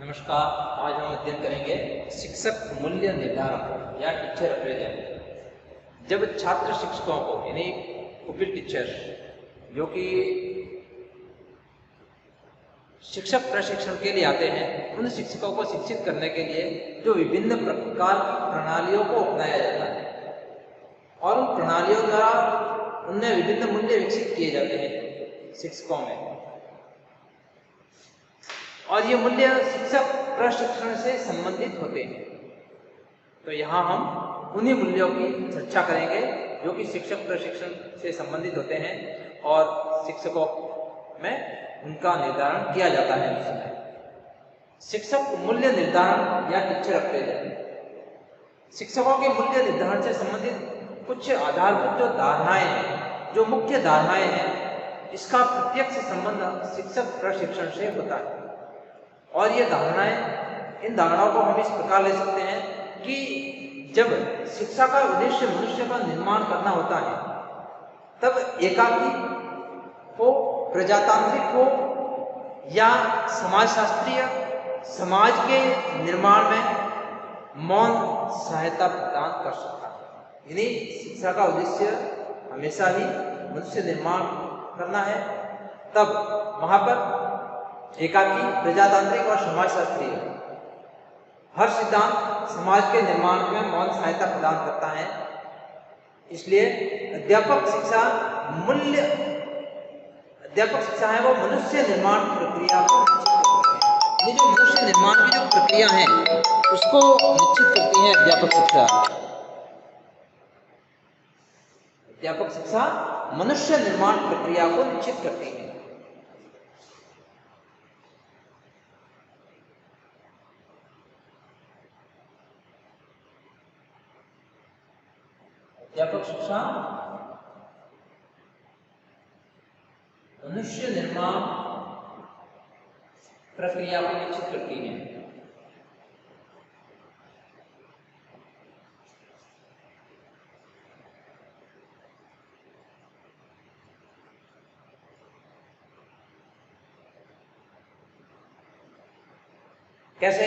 नमस्कार। आज हम अध्ययन करेंगे शिक्षक मूल्य निर्धारण या टीचर अप्रेजल। जब छात्र शिक्षकों को यानी पुपिल टीचर जो कि शिक्षक प्रशिक्षण के लिए आते हैं, उन शिक्षकों को शिक्षित करने के लिए जो विभिन्न प्रकार की प्रणालियों को अपनाया जाता है और उन प्रणालियों द्वारा उनमें विभिन्न मूल्य विकसित किए जाते हैं शिक्षकों में, और ये मूल्य शिक्षक प्रशिक्षण से संबंधित होते हैं। तो यहाँ हम उन्हीं मूल्यों की चर्चा करेंगे जो कि शिक्षक प्रशिक्षण से संबंधित होते हैं और शिक्षकों में उनका निर्धारण किया जाता है उसमें। शिक्षक मूल्य निर्धारण या टीचर अप्रेजल। शिक्षकों के मूल्य निर्धारण से संबंधित कुछ आधारभूत जो धारणाएं हैं, जो मुख्य धारणाएं हैं, इसका प्रत्यक्ष संबंध शिक्षक प्रशिक्षण से होता है। और ये धारणाएं, इन धारणाओं को हम इस प्रकार ले सकते हैं कि जब शिक्षा का उद्देश्य मनुष्य का निर्माण करना होता है, तब एकाकी हो, प्रजातांत्रिक हो या समाजशास्त्रीय, समाज के निर्माण में मौन सहायता प्रदान कर सकता है। यानी शिक्षा का उद्देश्य हमेशा ही मनुष्य निर्माण करना है, तब वहां पर एकाकी, प्रजातांत्रिक और समाजशास्त्रीय हर सिद्धांत समाज के निर्माण में मौन सहायता प्रदान करता है। इसलिए अध्यापक शिक्षा है वो मनुष्य निर्माण प्रक्रिया को निश्चित करती है। ये जो मनुष्य निर्माण की जो प्रक्रिया है उसको निश्चित करती है अध्यापक शिक्षा। अध्यापक शिक्षा मनुष्य निर्माण प्रक्रिया को निश्चित करती है। अध्यापक शिक्षा मनुष्य निर्माण प्रक्रिया को निश्चित करती है। कैसे?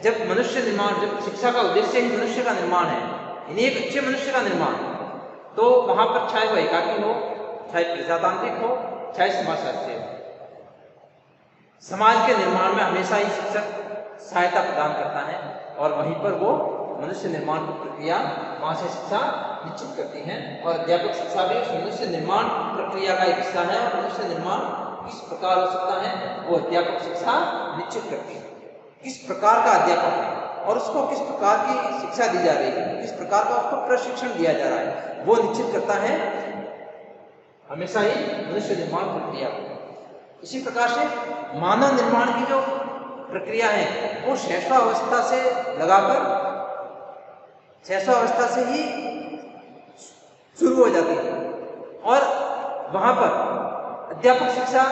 जब मनुष्य निर्माण, जब शिक्षा का उद्देश्य ही मनुष्य का निर्माण है, यानी एक अच्छे मनुष्य का निर्माण, तो वहां पर चाहे वो एकाकी हो, चाहे प्रजातांत्रिक हो, चाहे समाजशास्त्रीय हो, समाज के निर्माण में हमेशा ही शिक्षक सहायता प्रदान करता है और वहीं पर वो मनुष्य निर्माण की प्रक्रिया, वहां से शिक्षा निश्चित करती है। और अध्यापक शिक्षा भी उस मनुष्य निर्माण प्रक्रिया का एक हिस्सा है और मनुष्य निर्माण किस प्रकार हो सकता है वो अध्यापक शिक्षा निश्चित करती है। किस प्रकार का अध्यापक है और उसको किस प्रकार की शिक्षा दी जा रही है, किस प्रकार का उसको प्रशिक्षण दिया जा रहा है, वो निश्चित करता है हमेशा ही मनुष्य निर्माण प्रक्रिया को। इसी प्रकार से मानव निर्माण की जो प्रक्रिया है वो शैशवावस्था से लगाकर शैशवावस्था से ही शुरू हो जाती है और वहां पर अध्यापक शिक्षा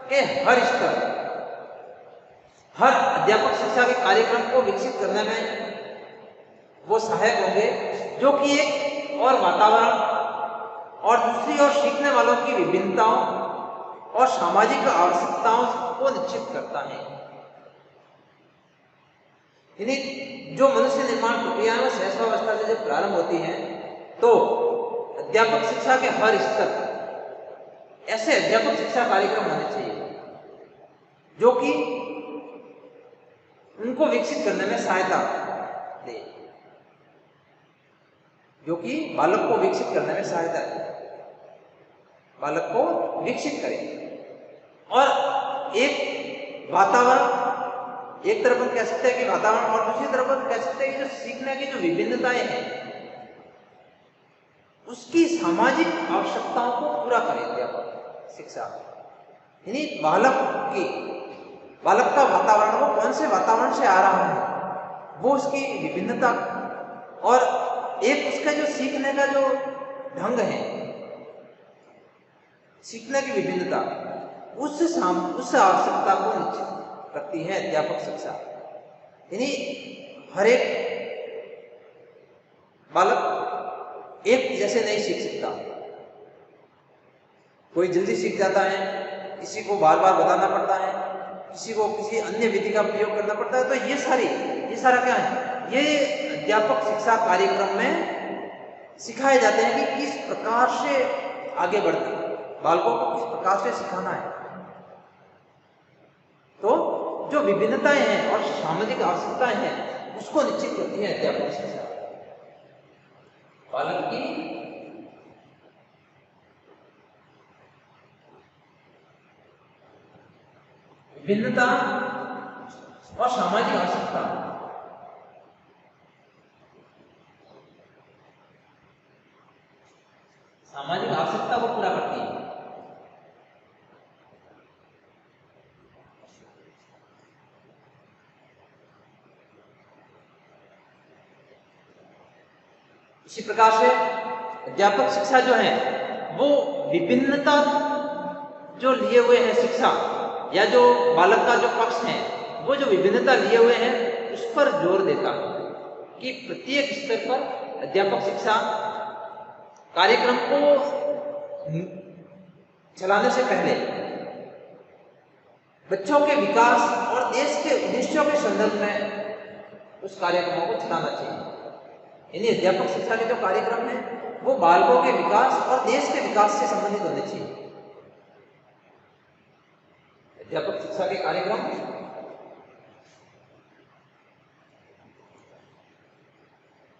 के हर स्तर, हर अध्यापक शिक्षा के कार्यक्रम को विकसित करने में वो सहायक होंगे, जो कि एक और वातावरण और दूसरी ओर सीखने वालों की विभिन्नताओं और सामाजिक आवश्यकताओं को निश्चित करता है। यानी जो मनुष्य निर्माण प्रक्रिया में शैशवावस्था से जब प्रारंभ होती है, तो अध्यापक शिक्षा के हर स्तर ऐसे अध्यापक शिक्षा कार्यक्रम होने चाहिए जो कि उनको विकसित करने में सहायता दे, जो कि बालक को विकसित करने में सहायता दे, बालक को विकसित करे। और एक वातावरण, एक तरफ हम कह सकते हैं कि वातावरण, और दूसरी तरफ हम कह सकते हैं कि जो सीखने की जो विभिन्नताएं हैं उसकी सामाजिक आवश्यकताओं को पूरा करे अध्यापक शिक्षा। यानी बालक का वातावरण, वो कौन से वातावरण से आ रहा है, वो उसकी विभिन्नता और एक उसका जो सीखने का जो ढंग है, सीखने की विभिन्नता, उस आवश्यकता को निश्चित करती है अध्यापक शिक्षा। यानी हर एक बालक एक जैसे नहीं सीख सकता, कोई जल्दी सीख जाता है, किसी को बार बार बताना पड़ता है, किसी को किसी अन्य विधि का प्रयोग करना पड़ता है। तो ये सारा क्या है, ये अध्यापक शिक्षा कार्यक्रम में सिखाए जाते हैं कि किस प्रकार से आगे बढ़ना, बालकों को किस प्रकार से सिखाना है। तो जो विभिन्नताएं हैं और सामाजिक आवश्यकताएं हैं उसको निश्चित करती है अध्यापक शिक्षा। बालक की भिन्नता और सामाजिक आवश्यकता, सामाजिक आवश्यकता को पूरा करती है। इसी प्रकार से अध्यापक शिक्षा जो है वो विभिन्नता जो लिए हुए हैं शिक्षा, या जो बालक का जो पक्ष है वो जो विभिन्नता लिए हुए हैं उस पर जोर देता है कि प्रत्येक स्तर पर अध्यापक शिक्षा कार्यक्रम को चलाने से पहले बच्चों के विकास और देश के उद्देश्यों के संदर्भ में उस कार्यक्रमों को चलाना चाहिए। यानी अध्यापक शिक्षा के जो कार्यक्रम है वो बालकों के विकास और देश के विकास से संबंधित होने चाहिए। अध्यापक शिक्षा के कार्यक्रम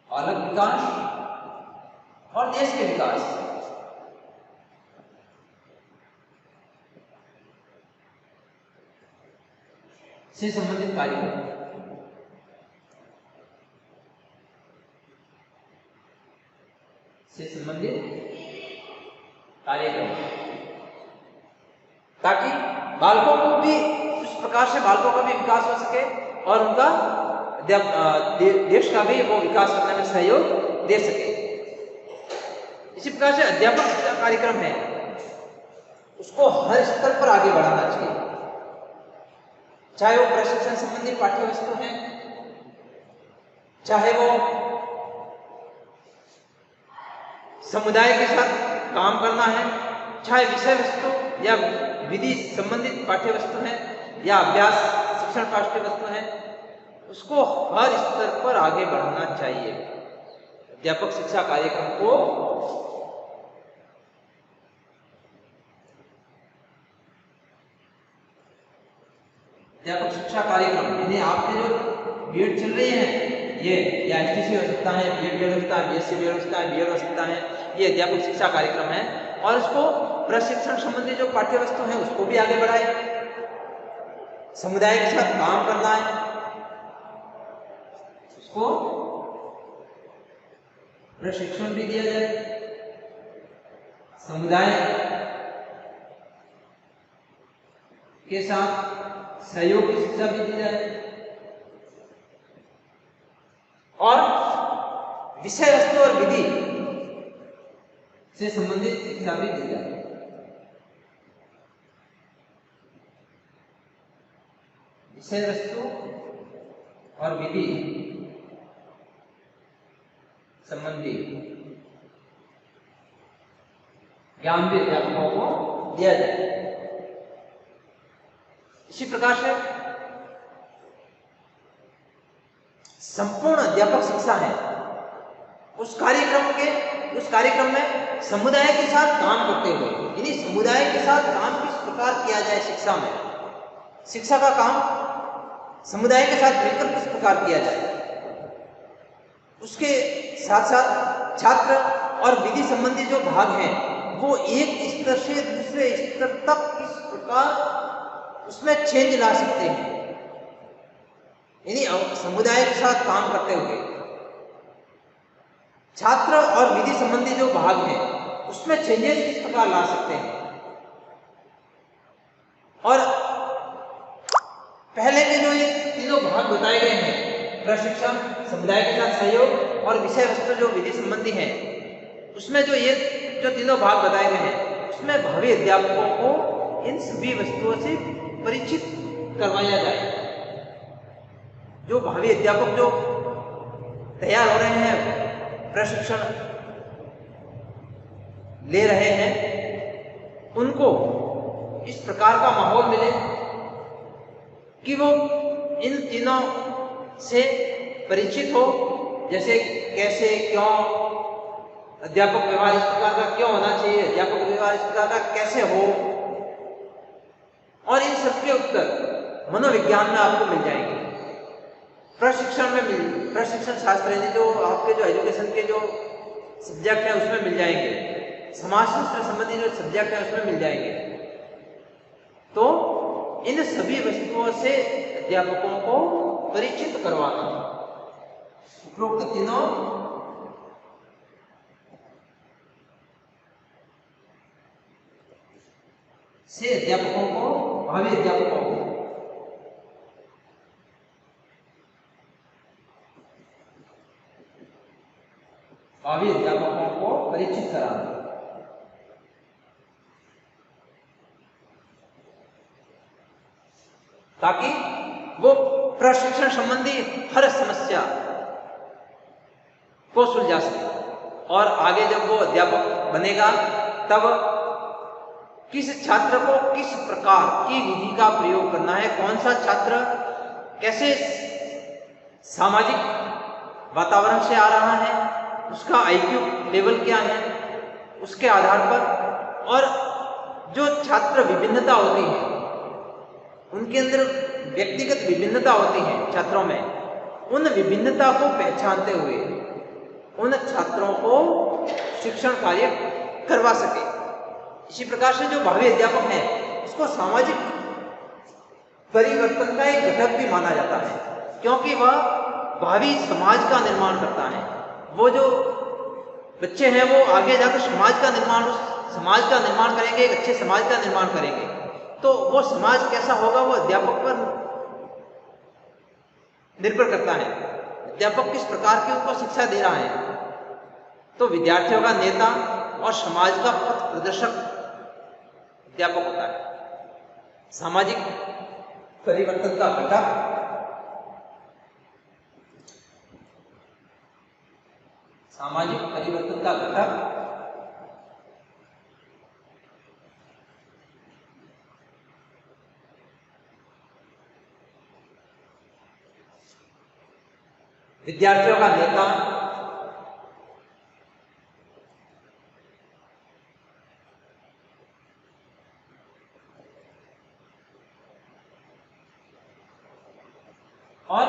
बालक विकास और देश के विकास से संबंधित कार्यक्रम ताकि बालकों को भी उस प्रकार से बालकों का भी विकास हो सके और उनका देश का भी वो विकास करने में सहयोग दे सके। इसी प्रकार से अध्यापक शिक्षा कार्यक्रम है उसको हर स्तर पर आगे बढ़ाना चाहिए, चाहे वो प्रशिक्षण संबंधी पाठ्य वस्तु है, चाहे वो समुदाय के साथ काम करना है, चाहे विषय वस्तु या विधि संबंधित पाठ्य वस्तु है या अभ्यास शिक्षण पाठ्य वस्तु है, उसको हर स्तर पर आगे बढ़ाना चाहिए। अध्यापक शिक्षा कार्यक्रम को अध्यापक शिक्षा कार्यक्रम यानी आपके जो बीएड चल रही है ये या एसटीसी हो सकता है, बीएड हो सकता है, बीएससी हो सकता है, बीएड हो सकता है, ये अध्यापक शिक्षा कार्यक्रम है। और इसको प्रशिक्षण संबंधी जो पाठ्य वस्तु है उसको भी आगे बढ़ाए, समुदाय के साथ काम करना है उसको प्रशिक्षण भी दिया जाए, समुदाय के साथ सहयोग की शिक्षा भी दी जाए और विषय वस्तु और विधि से संबंधित शिक्षा भी दी जाए। विषय वस्तु और विधि संबंधी ज्ञान भी अध्यापकों को दिया जाए। इसी प्रकार से संपूर्ण अध्यापक शिक्षा है उस कार्यक्रम में समुदाय के साथ काम करते हुए, यानी समुदाय के साथ काम किस प्रकार किया जाए शिक्षा में, शिक्षा का काम समुदाय के साथ मिलकर किस प्रकार किया जाए, उसके साथ साथ छात्र और विधि संबंधी जो भाग हैं वो एक स्तर से दूसरे स्तर तक किस प्रकार उसमें चेंज ला सकते हैं। यानी समुदाय के साथ काम करते हुए छात्र और विधि संबंधी जो भाग हैं उसमें चेंजेस किस प्रकार ला सकते हैं। और पहले के जो ये तीनों भाग बताए गए हैं, प्रशिक्षण, समुदाय के साथ सहयोग और विषय वस्तु जो विधि संबंधी हैं, उसमें जो तीनों भाग बताए गए हैं उसमें भावी अध्यापकों को इन सभी वस्तुओं से परिचित करवाया जाए। जो भावी अध्यापक जो तैयार हो रहे हैं, प्रशिक्षण ले रहे हैं, उनको इस प्रकार का माहौल मिले कि वो इन तीनों से परिचित हो, जैसे कैसे, क्यों, अध्यापक व्यवहार इस प्रकार का क्यों होना चाहिए, अध्यापक व्यवहार इस प्रकार का कैसे हो, और इन सबके उत्तर मनोविज्ञान में आपको मिल जाएंगे। प्रशिक्षण शास्त्र यानी जो आपके जो एजुकेशन के जो सब्जेक्ट है उसमें मिल जाएंगे, समाज शास्त्र संबंधी जो सब्जेक्ट है उसमें मिल जाएंगे। तो इन सभी वस्तुओं से अध्यापकों को परिचित करवाना, उपरोक्त तीनों से अध्यापकों को, भावी अध्यापकों को परिचित कराना। ताकि वो प्रशिक्षण संबंधी हर समस्या को सुलझा सके, और आगे जब वो अध्यापक बनेगा तब किस छात्र को किस प्रकार की विधि का प्रयोग करना है, कौन सा छात्र कैसे सामाजिक वातावरण से आ रहा है, उसका आईक्यू लेवल क्या है, उसके आधार पर, और जो छात्र विभिन्नता होती है उनके अंदर व्यक्तिगत विभिन्नता होती है छात्रों में, उन विभिन्नता को पहचानते हुए उन छात्रों को शिक्षण कार्य करवा सके। इसी प्रकार से जो भावी अध्यापक है उसको सामाजिक परिवर्तन का एक घटक भी माना जाता है, क्योंकि वह भावी समाज का निर्माण करता है। वो जो बच्चे हैं वो आगे जाकर समाज का निर्माण करेंगे, एक अच्छे समाज का निर्माण करेंगे। तो वो समाज कैसा होगा वो अध्यापक पर निर्भर करता है, अध्यापक किस प्रकार की उनको शिक्षा दे रहा है। तो विद्यार्थियों का नेता और समाज का पथ प्रदर्शक अध्यापक होता है। सामाजिक परिवर्तन का घटक विद्यार्थियों का नेता और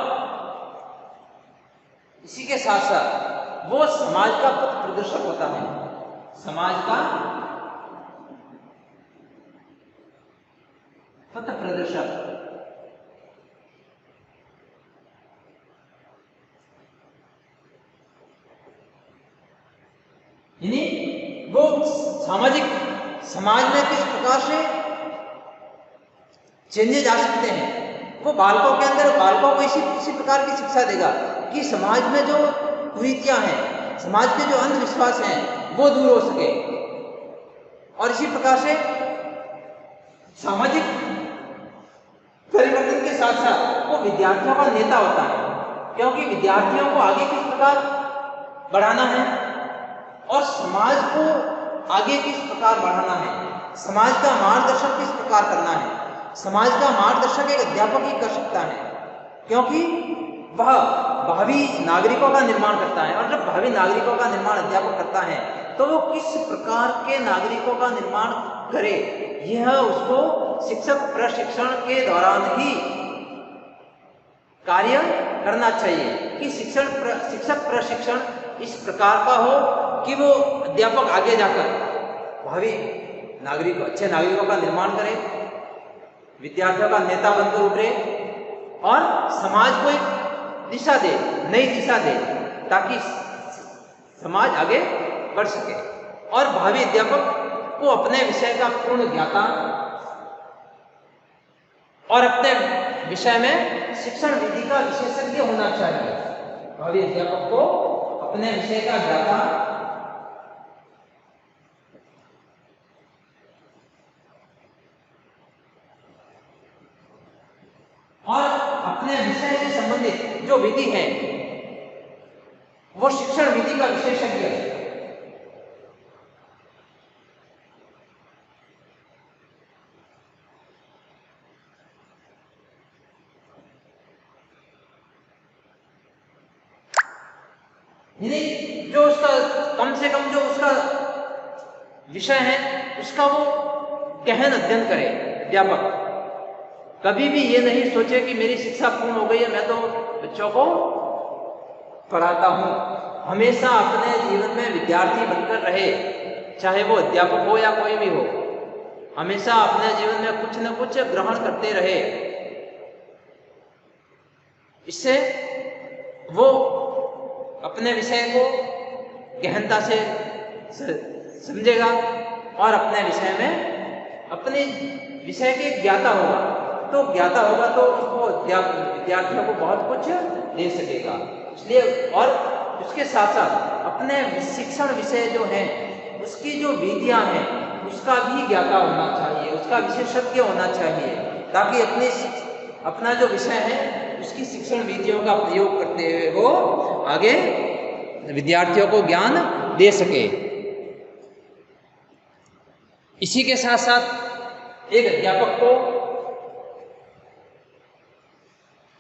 इसी के साथ साथ वो समाज का पथ प्रदर्शक होता है। समाज का पथ प्रदर्शक यानी वो समाज में किस प्रकार से चेंजेस आ सकते हैं, वो बालकों को इसी प्रकार की शिक्षा देगा कि समाज में जो कुरीतियां हैं, समाज के जो अंधविश्वास हैं वो दूर हो सके। और इसी प्रकार से सामाजिक परिवर्तन के साथ साथ वो विद्यार्थियों का नेता होता है, क्योंकि विद्यार्थियों को आगे किस प्रकार बढ़ाना है और समाज को आगे किस प्रकार बढ़ाना है, समाज का मार्गदर्शन किस प्रकार करना है। समाज का मार्गदर्शक एक अध्यापक ही कर सकता है, क्योंकि वह भावी नागरिकों का निर्माण करता है। और जब भावी नागरिकों का निर्माण अध्यापक करता है तो वो किस प्रकार के नागरिकों का निर्माण करे, यह उसको शिक्षक प्रशिक्षण के दौरान ही कार्य करना चाहिए कि शिक्षक प्रशिक्षण इस प्रकार का हो कि वो अध्यापक आगे जाकर भावी अच्छे नागरिकों का निर्माण करे, विद्यार्थियों का नेता बनकर उभरे और समाज को एक दिशा दे, नई दिशा दे, ताकि समाज आगे बढ़ सके और भावी अध्यापक को अपने विषय का पूर्ण ज्ञाता और अपने विषय में शिक्षण विधि का विशेषज्ञ होना चाहिए। भावी अध्यापक को अपने विषय का ज्ञाता और अपने विषय से संबंधित जो विधि है वो शिक्षण विधि का विशेषज्ञ है। यानी जो उसका कम से कम जो उसका विषय है उसका वो गहन अध्ययन करे अध्यापक। कभी भी ये नहीं सोचे कि मेरी शिक्षा पूर्ण हो गई है, मैं तो बच्चों को पढ़ाता हूँ। हमेशा अपने जीवन में विद्यार्थी बनकर रहे, चाहे वो अध्यापक हो या कोई भी हो, हमेशा अपने जीवन में कुछ न कुछ ग्रहण करते रहे। इससे वो अपने विषय को गहनता से समझेगा और अपने विषय में अपने विषय के ज्ञाता होगा। तो ज्ञाता होगा तो उसको विद्यार्थियों को बहुत कुछ दे सकेगा। इसलिए और उसके साथ साथ अपने शिक्षण विषय जो है उसकी जो विधियां हैं उसका भी ज्ञाता होना चाहिए, उसका विशेषज्ञ होना चाहिए, ताकि अपना जो विषय है उसकी शिक्षण विधियों का प्रयोग करते हुए वो आगे विद्यार्थियों को ज्ञान दे सके। इसी के साथ साथ एक अध्यापक को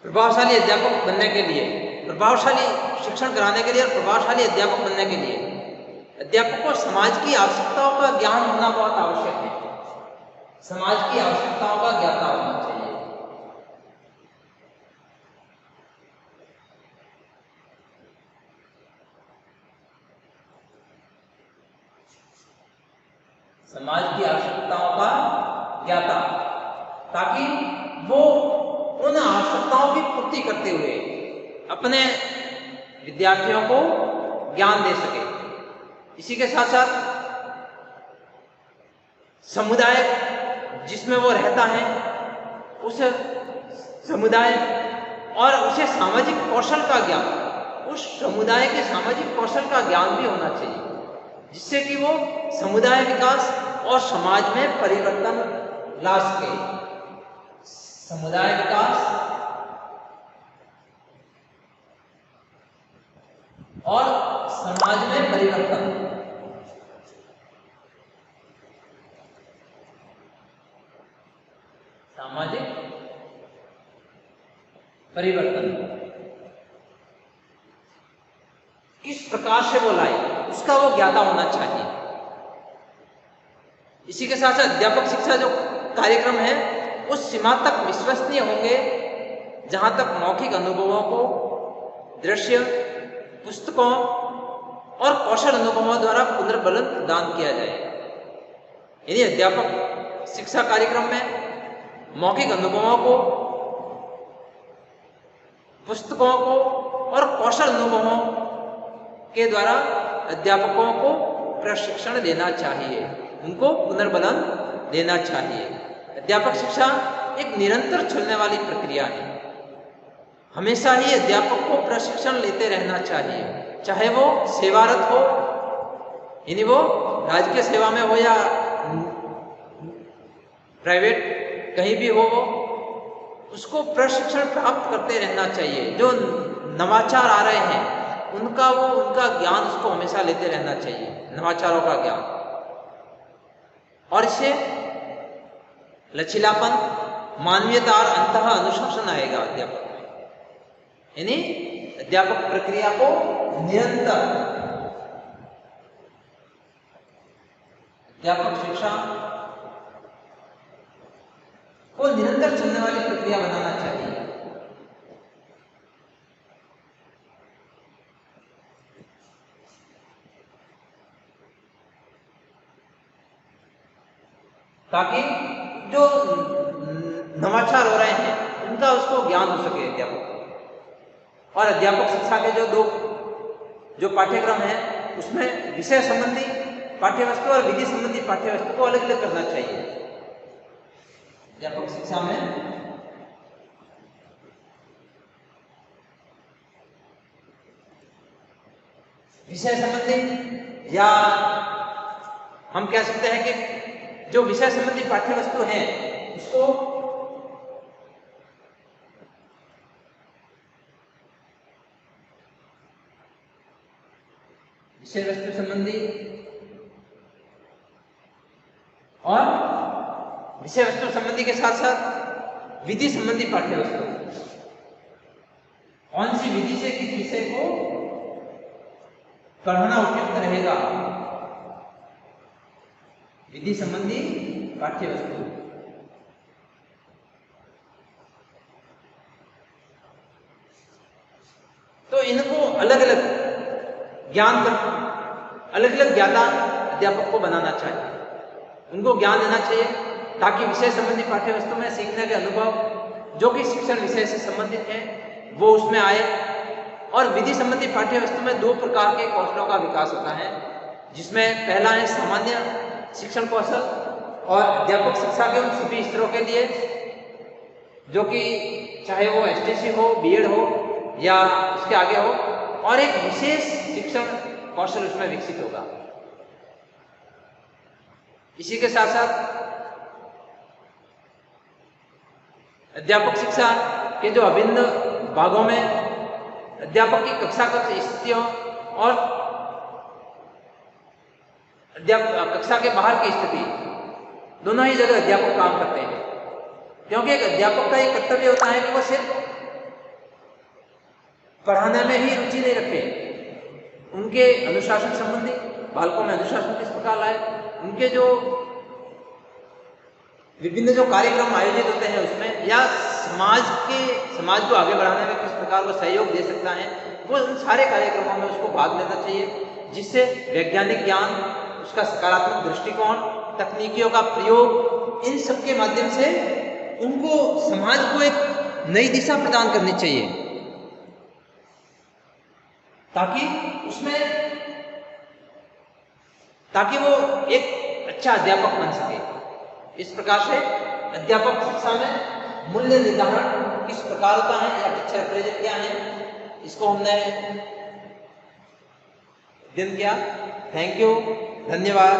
प्रभावशाली अध्यापक बनने के लिए, प्रभावशाली शिक्षण कराने के लिए और प्रभावशाली अध्यापक बनने के लिए अध्यापक को समाज की आवश्यकताओं का ज्ञान होना बहुत आवश्यक है। समाज की आवश्यकताओं का ज्ञाता होना चाहिए। समाज की आवश्यकताओं का ज्ञाता, ताकि वो उन आवश्यकताओं की पूर्ति करते हुए अपने विद्यार्थियों को ज्ञान दे सके। इसी के साथ साथ समुदाय जिसमें वो रहता है उस समुदाय और उसे सामाजिक कौशल का ज्ञान, उस समुदाय के सामाजिक कौशल का ज्ञान भी होना चाहिए, जिससे कि वो समुदाय विकास और समाज में परिवर्तन ला सके। समुदाय विकास और समाज में परिवर्तन, सामाजिक परिवर्तन किस प्रकार से वो लाए उसका वो ज्ञाता होना चाहिए। इसी के साथ साथ अध्यापक शिक्षा जो कार्यक्रम है उस सीमा तक विश्वसनीय होंगे जहां तक मौखिक अनुभवों को दृश्य, पुस्तकों और कौशल अनुभवों द्वारा पुनर्बलन प्रदान किया जाए। यदि अध्यापक शिक्षा कार्यक्रम में मौखिक अनुभवों को, पुस्तकों को और कौशल अनुभवों के द्वारा अध्यापकों को प्रशिक्षण देना चाहिए, उनको पुनर्बलन देना चाहिए। अध्यापक शिक्षा एक निरंतर चलने वाली प्रक्रिया है। हमेशा ही अध्यापक को प्रशिक्षण लेते रहना चाहिए, चाहे वो सेवारत हो, यानी वो राजकीय सेवा में हो या प्राइवेट कहीं भी हो, उसको प्रशिक्षण प्राप्त करते रहना चाहिए। जो नवाचार आ रहे हैं उनका ज्ञान उसको हमेशा लेते रहना चाहिए, नवाचारों का ज्ञान। और इससे लचीलापन, मानवीयता और अंतः अनुशासन आएगा अध्यापक में। यानी अध्यापक प्रक्रिया को निरंतर, अध्यापक शिक्षा को निरंतर चलने वाली प्रक्रिया बनाना चाहिए। ताकि जो नवाचार हो रहे हैं उनका उसको ज्ञान हो सके अध्यापक को। और अध्यापक शिक्षा के जो पाठ्यक्रम है उसमें विषय संबंधी पाठ्यवस्तु और विधि संबंधी पाठ्यवस्तु को अलग अलग करना चाहिए। अध्यापक शिक्षा में विषय संबंधी, या हम कह सकते हैं कि जो विषय संबंधी पाठ्यवस्तु है उसको विषय वस्तु संबंधी और विषय वस्तु संबंधी के साथ साथ विधि संबंधी पाठ्यवस्तु, कौन सी विधि से किस विषय को पढ़ना उपयुक्त रहेगा। विधि संबंधी पाठ्य वस्तु। तो इनको अलग अलग ज्ञान कर, अलग अलग ज्ञाता अध्यापक को बनाना चाहिए, उनको ज्ञान देना चाहिए, ताकि विषय संबंधी पाठ्य वस्तु में सीखने के अनुभव जो कि शिक्षण विषय से संबंधित है वो उसमें आए। और विधि संबंधी पाठ्य वस्तु में 2 प्रकार के कौशलों का विकास होता है, जिसमें पहला है सामान्य शिक्षण कौशल और अध्यापक शिक्षा के उन सभी स्तरों के लिए, जो कि चाहे वो एसटीसी हो, बीएड हो या उसके आगे हो, और एक विशेष शिक्षण कौशल उसमें विकसित होगा। इसी के साथ साथ अध्यापक शिक्षा के जो अभिन्न भागों में अध्यापक की कक्षागत स्थितियों और कक्षा के बाहर की स्थिति, दोनों ही जगह अध्यापक काम करते हैं, क्योंकि एक अध्यापक का एक कर्तव्य होता है कि वो सिर्फ पढ़ाने में ही रुचि नहीं रखे, उनके अनुशासन संबंधी, बालकों में अनुशासन किस प्रकार लाए, उनके जो विभिन्न जो कार्यक्रम आयोजित होते हैं उसमें, या समाज को आगे बढ़ाने में किस प्रकार वो सहयोग दे सकता है, वो उन सारे कार्यक्रमों में उसको भाग लेना चाहिए, जिससे वैज्ञानिक ज्ञान, उसका सकारात्मक दृष्टिकोण, तकनीकियों का प्रयोग, इन सब के माध्यम से उनको समाज को एक नई दिशा प्रदान करनी चाहिए, ताकि वो एक अच्छा अध्यापक बन सके। इस प्रकार से अध्यापक शिक्षा में मूल्य निर्धारण किस प्रकार होता है या टीचर रिप्रेजेंट क्या है, इसको हमने अध्ययन किया। थैंक यू, धन्यवाद।